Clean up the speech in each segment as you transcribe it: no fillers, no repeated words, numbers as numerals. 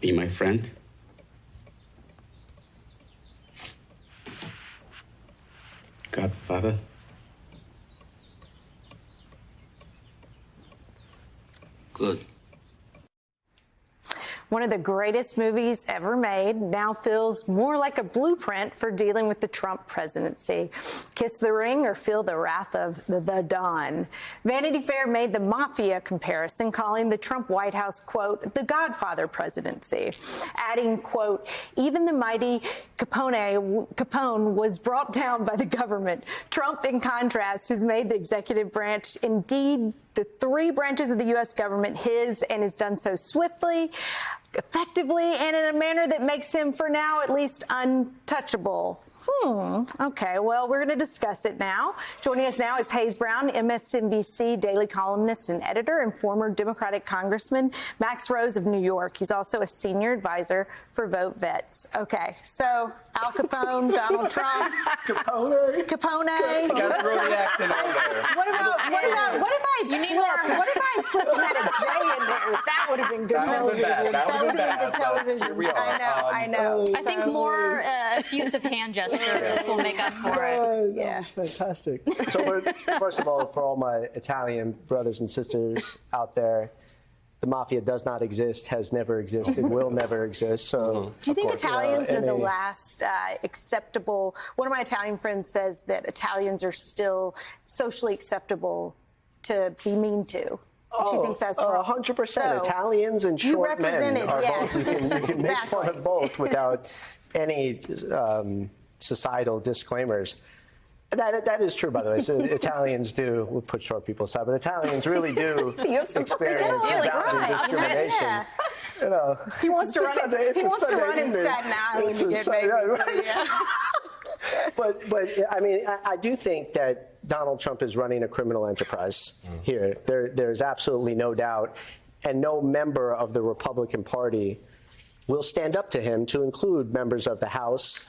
Be my friend? Godfather? Good. One of the greatest movies ever made now feels more like a blueprint for dealing with the Trump presidency. Kiss the Ring or Feel the Wrath of the Don. Vanity Fair made the mafia comparison, calling the Trump White House, quote, the Godfather presidency, adding, quote, even the mighty Capone was brought down by the government. Trump, in contrast, has made the executive branch, indeed the three branches of the U.S. government, his, and has done so swiftly, effectively, and in a manner that makes him, for now at least, untouchable. Okay, well, we're going to discuss it now. Joining us now is Hayes Brown, MSNBC daily columnist and editor, and former Democratic Congressman Max Rose of New York. He's also a senior advisor for Vote Vets. Okay, so Al Capone, Donald Trump. Capone. You gotta throw the accent on there. What if I slipped and had a J in there? That would have been good television. That would have been good television. Here we are. I know. I think more effusive hand gestures will make up for it. That was fantastic. So, first of all, for all my Italian brothers and sisters out there, the mafia does not exist, has never existed, will never exist. So, do you think Italians are the last acceptable? One of my Italian friends says that Italians are still socially acceptable to be mean to. She thinks that's wrong. 100%. So, That and short men are yes. both. You can make fun Exactly. of both without any societal disclaimers. That is true, by the way. So Italians do, we'll put short people aside, but Italians really do experience discrimination. Yeah. You know, He wants to run in Staten Island to get babies. Right. So, yeah. But I mean, I do think that Donald Trump is running a criminal enterprise here. There's absolutely no doubt, and no member of the Republican Party will stand up to him, to include members of the House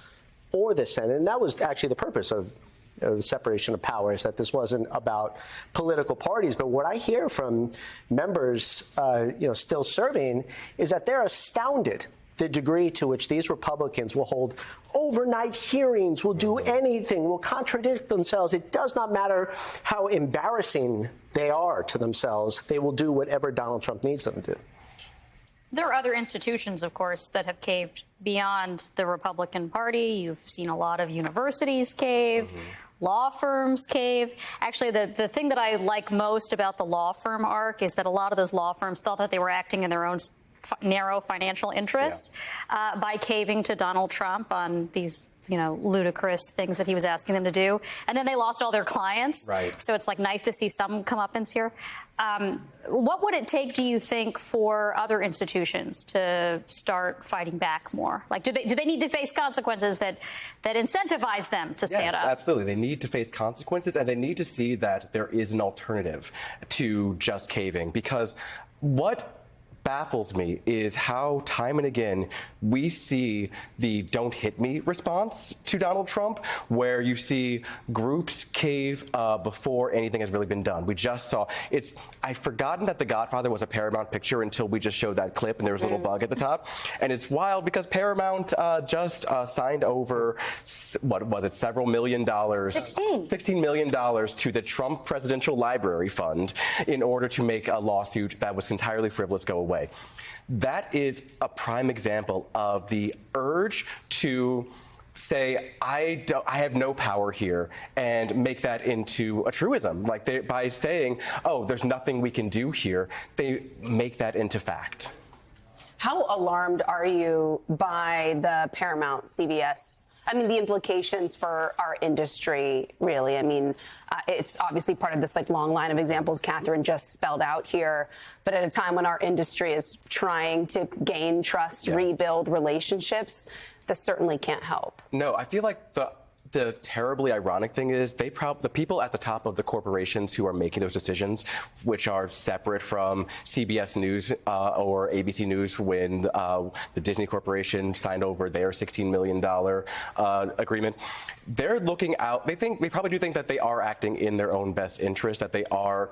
or the Senate. And that was actually the purpose of the separation of powers, that this wasn't about political parties. But what I hear from members, still serving, is that they're astounded the degree to which these Republicans will hold overnight hearings, will do anything, will contradict themselves. It does not matter how embarrassing they are to themselves. They will do whatever Donald Trump needs them to do. There are other institutions, of course, that have caved beyond the Republican Party. You've seen a lot of universities cave, law firms cave. Actually, the thing that I like most about the law firm arc is that a lot of those law firms thought that they were acting in their own narrow financial interest by caving to Donald Trump on these ludicrous things that he was asking them to do. And then they lost all their clients. Right. So it's like nice to see some comeuppance here. What would it take, do you think, for other institutions to start fighting back more? Like, do they need to face consequences that incentivize them to stand up? Yes, absolutely. They need to face consequences, and they need to see that there is an alternative to just caving. Because what baffles me is how time and again we see the "don't hit me" response to Donald Trump, where you see groups cave before anything has really been done. We just saw I'd forgotten that The Godfather was a Paramount picture until we just showed that clip and there was a little bug at the top. And it's wild because Paramount just signed over, what was it, several $16 million to the Trump Presidential Library Fund in order to make a lawsuit that was entirely frivolous go away. That is a prime example of the urge to say, I have no power here, and make that into a truism. Like, by saying, oh, there's nothing we can do here, they make that into fact. How alarmed are you by the Paramount CBS? I mean, the implications for our industry, really. I mean, it's obviously part of this long line of examples Catherine just spelled out here. But at a time when our industry is trying to gain trust, rebuild relationships, this certainly can't help. No, I feel like the terribly ironic thing is the people at the top of the corporations who are making those decisions, which are separate from CBS News or ABC News when the Disney Corporation signed over their $16 million agreement, they're looking out. They probably do think that they are acting in their own best interest, that they are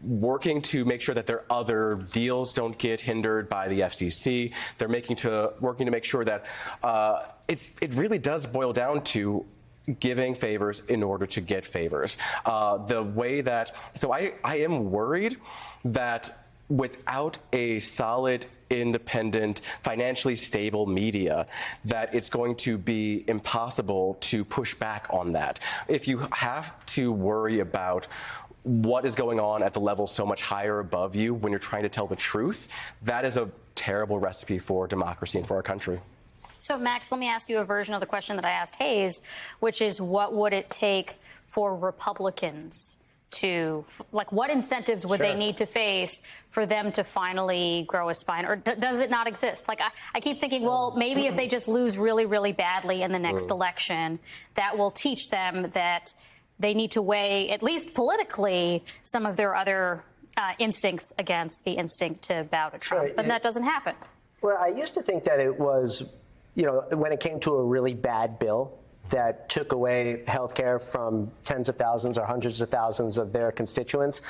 working to make sure that their other deals don't get hindered by the FCC. They're working to make sure that it really does boil down to giving favors in order to get favors. So I am worried that without a solid, independent, financially stable media, that it's going to be impossible to push back on that. If you have to worry about what is going on at the level so much higher above you when you're trying to tell the truth, that is a terrible recipe for democracy and for our country. So, Max, let me ask you a version of the question that I asked Hayes, which is what would it take for Republicans to, like, what incentives would they need to face for them to finally grow a spine? Or does it not exist? Like, I keep thinking, well, maybe if they just lose really, really badly in the next election, that will teach them that they need to weigh, at least politically, some of their other instincts against the instinct to bow to Trump. But that doesn't happen. Well, I used to think that it was, when it came to a really bad bill that took away health care from tens of thousands or hundreds of thousands of their constituents,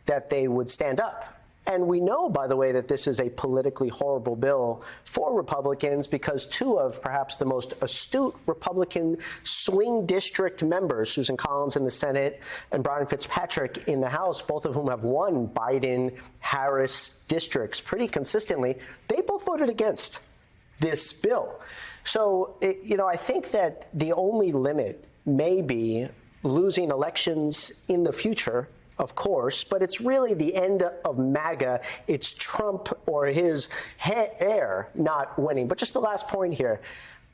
that they would stand up. And we know, by the way, that this is a politically horrible bill for Republicans because two of perhaps the most astute Republican swing district members, Susan Collins in the Senate and Brian Fitzpatrick in the House, both of whom have won Biden-Harris districts pretty consistently, they both voted against this bill. So, I think that the only limit may be losing elections in the future, of course, but it's really the end of MAGA. It's Trump or his heir not winning. But just the last point here,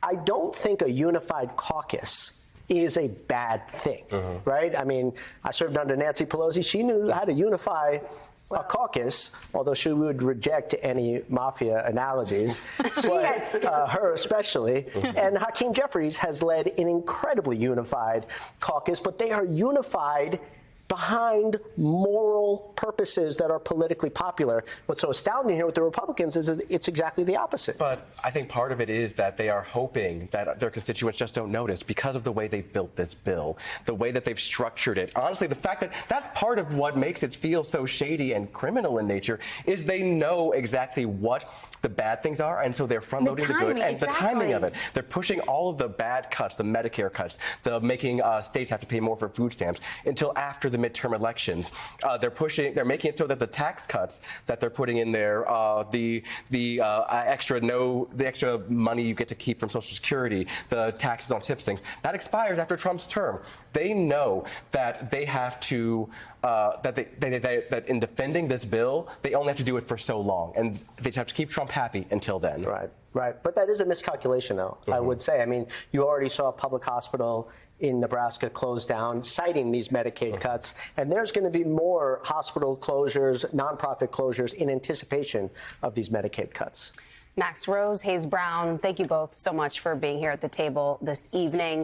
I don't think a unified caucus is a bad thing, right? I mean, I served under Nancy Pelosi. She knew how to unify a caucus, although she would reject any mafia analogies, but her especially. And Hakeem Jeffries has led an incredibly unified caucus, but they are unified behind moral purposes that are politically popular. What's so astounding here with the Republicans is it's exactly the opposite. But I think part of it is that they are hoping that their constituents just don't notice because of the way they built this bill, the way that they've structured it. Honestly, the fact that that's part of what makes it feel so shady and criminal in nature is they know exactly what the bad things are, and so they're front-loading the good. And the timing of it. They're pushing all of the bad cuts, the Medicare cuts, the making states have to pay more for food stamps until after the midterm elections. They're making it so that the tax cuts that they're putting in there, the extra money you get to keep from Social Security, the taxes on tips things, that expires after Trump's term. They know that they have to that in defending this bill, they only have to do it for so long, and they just have to keep Trump happy until then. Right. But that is a miscalculation, though, I would say. I mean, you already saw a public hospital in Nebraska close down, citing these Medicaid cuts, and there's going to be more hospital closures, nonprofit closures in anticipation of these Medicaid cuts. Max Rose, Hayes Brown, thank you both so much for being here at the table this evening.